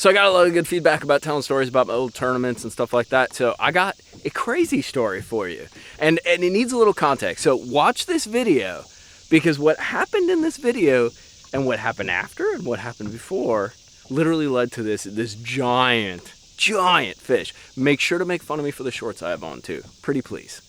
So I got a lot of good feedback about telling stories about my old tournaments and stuff like that. So I got a crazy story for you. And it needs a little context. So watch this video, because what happened in this video and what happened after and what happened before literally led to this giant fish. Make sure to make fun of me for the shorts I have on too. Pretty please.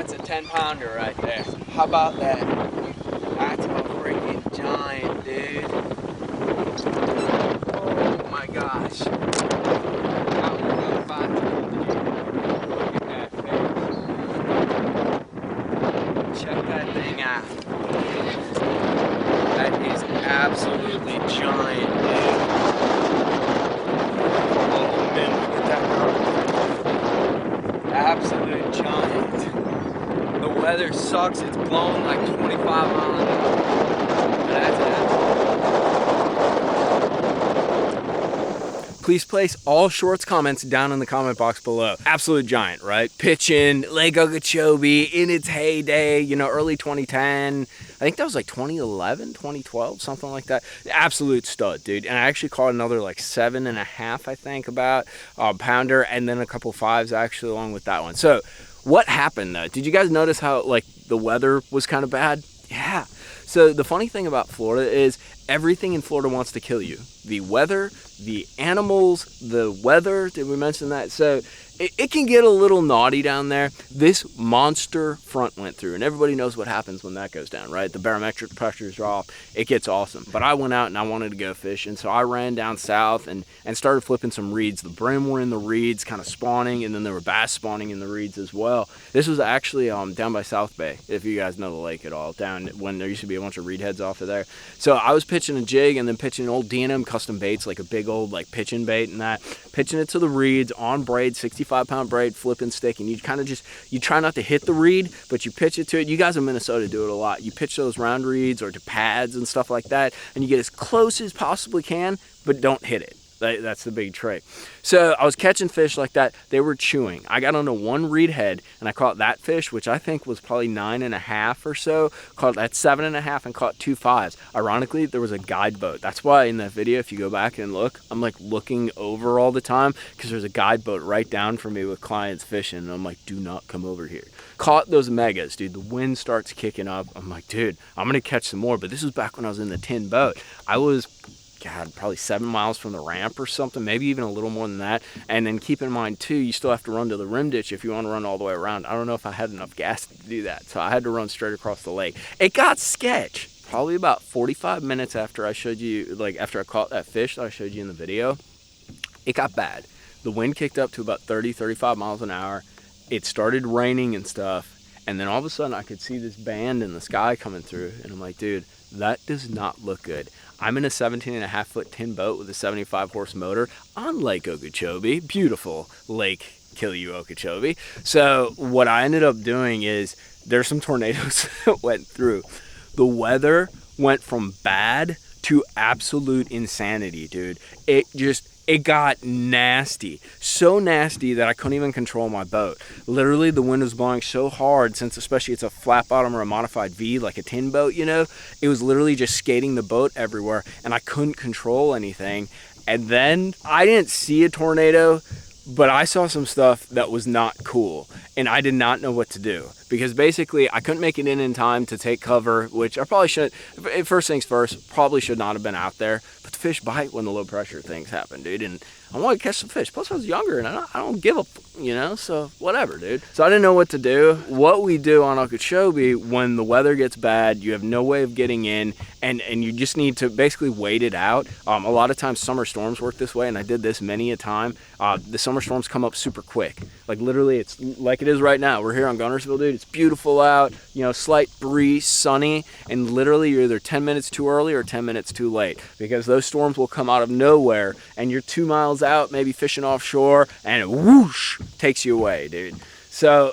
That's a 10-pounder right there. How about that? That's a freaking giant, dude. Oh my gosh. Out in about 5 feet, dude. Look at that fish. Check that thing out. That is absolutely giant, dude. Oh man, look at that. Absolute giant. The weather sucks. It's blowing like 25 miles an hour. That's it. Please place all shorts comments down in the comment box below. Absolute giant, right? Pitching, Lake Okeechobee in its heyday, you know, early 2010. I think that was like 2011, 2012, something like that. Absolute stud, dude. And I actually caught another like 7.5, I think, about pounder, and then a couple 5s actually along with that one. So what happened though? Did you guys notice how like the weather was kind of bad? Yeah. So the funny thing about Florida is everything in Florida wants to kill you. The weather, the animals, the weather. Did we mention that? So it can get a little naughty down there. This monster front went through, and everybody knows what happens when that goes down, right? The barometric pressures drop. It gets awesome. But I went out and I wanted to go fishing, so I ran down south and started flipping some reeds. The brim were in the reeds, kind of spawning, and then there were bass spawning in the reeds as well. This was actually down by South Bay, if you guys know the lake at all, down when there used to be a bunch of reed heads off of there. So I was pitching a jig and then pitching an old D&M custom baits, like a big old like pitching bait and that, pitching it to the reeds on braid, 65-pound braid, flipping stick, and you kind of just, you try not to hit the reed, but you pitch it to it. You guys in Minnesota do it a lot. You pitch those round reeds or to pads and stuff like that, and you get as close as possibly can, but don't hit it. That's the big trick. So I was catching fish like that. They were chewing. I got onto one reed head and I caught that fish, which I think was probably 9.5 or so. Caught that 7.5 and caught 2 5s. Ironically, there was a guide boat. That's why in that video, if you go back and look, I'm like looking over all the time because there's a guide boat right down from me with clients fishing. And I'm like, do not come over here. Caught those megas, dude. The wind starts kicking up. I'm like, dude, I'm going to catch some more. But this was back when I was in the tin boat. I was, God, probably 7 miles from the ramp or something, maybe even a little more than that. And then keep in mind too, you still have to run to the rim ditch if you want to run all the way around. I don't know if I had enough gas to do that, so I had to run straight across the lake. It got sketch. Probably about 45 minutes after I showed you, like after I caught that fish that I showed you in the video, it got bad. The wind kicked up to about 30, 35 miles an hour. It started raining and stuff. And then all of a sudden I could see this band in the sky coming through. And I'm like, dude, that does not look good. I'm in a 17.5-foot tin boat with a 75-horse motor on Lake Okeechobee. Beautiful Lake Okeechobee. So what I ended up doing is there's some tornadoes that went through. The weather went from bad to absolute insanity, dude. It got nasty. So nasty that I couldn't even control my boat. Literally, the wind was blowing so hard, since especially it's a flat bottom or a modified V, like a tin boat, you know? It was literally just skating the boat everywhere, and I couldn't control anything. And then, I didn't see a tornado, but I saw some stuff that was not cool, and I did not know what to do. Because basically, I couldn't make it in time to take cover, which I probably should. First things first, probably should not have been out there. But the fish bite when the low pressure things happen, dude. And I want to catch some fish. Plus, I was younger, and I don't give a, you know, so whatever, dude. So I didn't know what to do. What we do on Okeechobee, when the weather gets bad, you have no way of getting in, and you just need to basically wait it out. A lot of times, summer storms work this way, and I did this many a time. The summer storms come up super quick. Like, literally, it's like it is right now. We're here on Gunnersville, dude. It's beautiful out, you know, slight breeze, sunny, and literally you're either 10 minutes too early or 10 minutes too late, because those storms will come out of nowhere and you're 2 miles out, maybe fishing offshore, and it whoosh takes you away, dude. So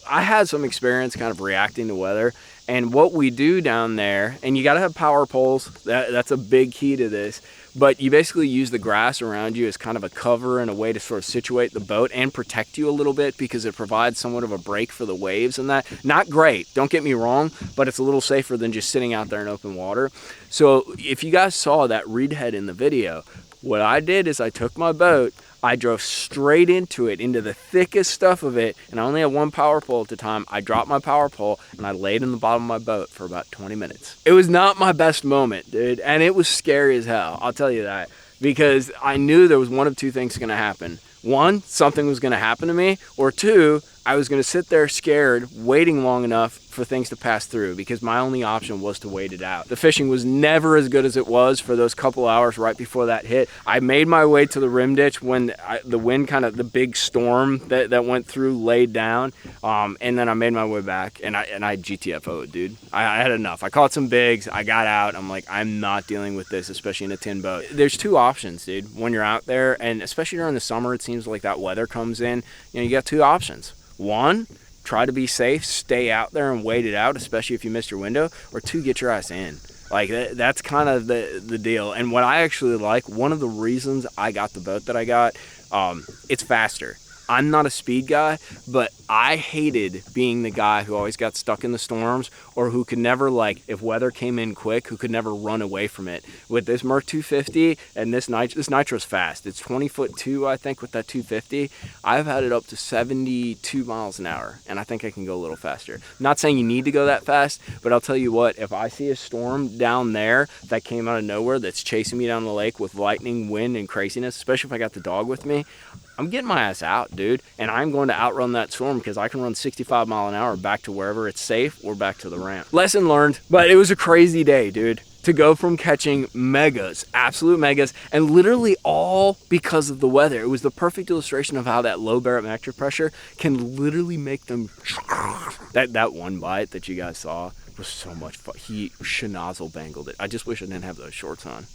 I had some experience kind of reacting to weather. And what we do down there, and you got to have power poles, that's a big key to this, but you basically use the grass around you as kind of a cover and a way to sort of situate the boat and protect you a little bit, because it provides somewhat of a break for the waves and that. Not great, don't get me wrong, but it's a little safer than just sitting out there in open water. So if you guys saw that reed head in the video, what I did is I took my boat, I drove straight into it, into the thickest stuff of it, and I only had one power pole at the time. I dropped my power pole and I laid in the bottom of my boat for about 20 minutes. It was not my best moment, dude, and it was scary as hell, I'll tell you that, because I knew there was one of two things gonna happen. One, something was gonna happen to me, or two, I was gonna sit there scared, waiting long enough for things to pass through, because my only option was to wait it out. The fishing was never as good as it was for those couple hours right before that hit. I made my way to the rim ditch when the wind kind of, the big storm that went through laid down, and then I made my way back, and I GTFO'd, dude. I had enough. I caught some bigs, I got out, I'm like, I'm not dealing with this, especially in a tin boat. There's two options, dude, when you're out there, and especially during the summer, it seems like that weather comes in, you know, you got two options. One, try to be safe, stay out there and wait it out, especially if you missed your window, or two, get your ass in. Like, that's kind of the deal. And what I actually like, one of the reasons I got the boat that I got, it's faster. I'm not a speed guy, but I hated being the guy who always got stuck in the storms, or who could never, like, if weather came in quick, who could never run away from it. With this Merc 250 and this nitro's fast. It's 20'2", I think, with that 250. I've had it up to 72 miles an hour, and I think I can go a little faster. Not saying you need to go that fast, but I'll tell you what, if I see a storm down there that came out of nowhere that's chasing me down the lake with lightning, wind, and craziness, especially if I got the dog with me, I'm getting my ass out, dude, and I'm going to outrun that storm, because I can run 65 mile an hour back to wherever it's safe or back to the ramp. Lesson learned, but it was a crazy day, dude, to go from catching megas, absolute megas, and literally all because of the weather. It was the perfect illustration of how that low barometric pressure can literally make them. That one bite that you guys saw was so much fun. He schnozzle bangled it. I just wish I didn't have those shorts on.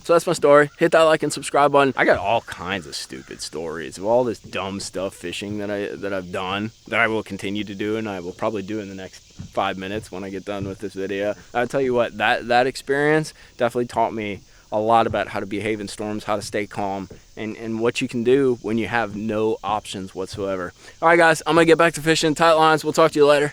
So that's my story. Hit that like and subscribe button. I got all kinds of stupid stories of all this dumb stuff fishing that I've done, that I will continue to do, and I will probably do in the next 5 minutes when I get done with this video. I'll tell you what, that experience definitely taught me a lot about how to behave in storms, how to stay calm, and what you can do when you have no options whatsoever. All right, guys, I'm gonna get back to fishing. Tight lines. We'll talk to you later.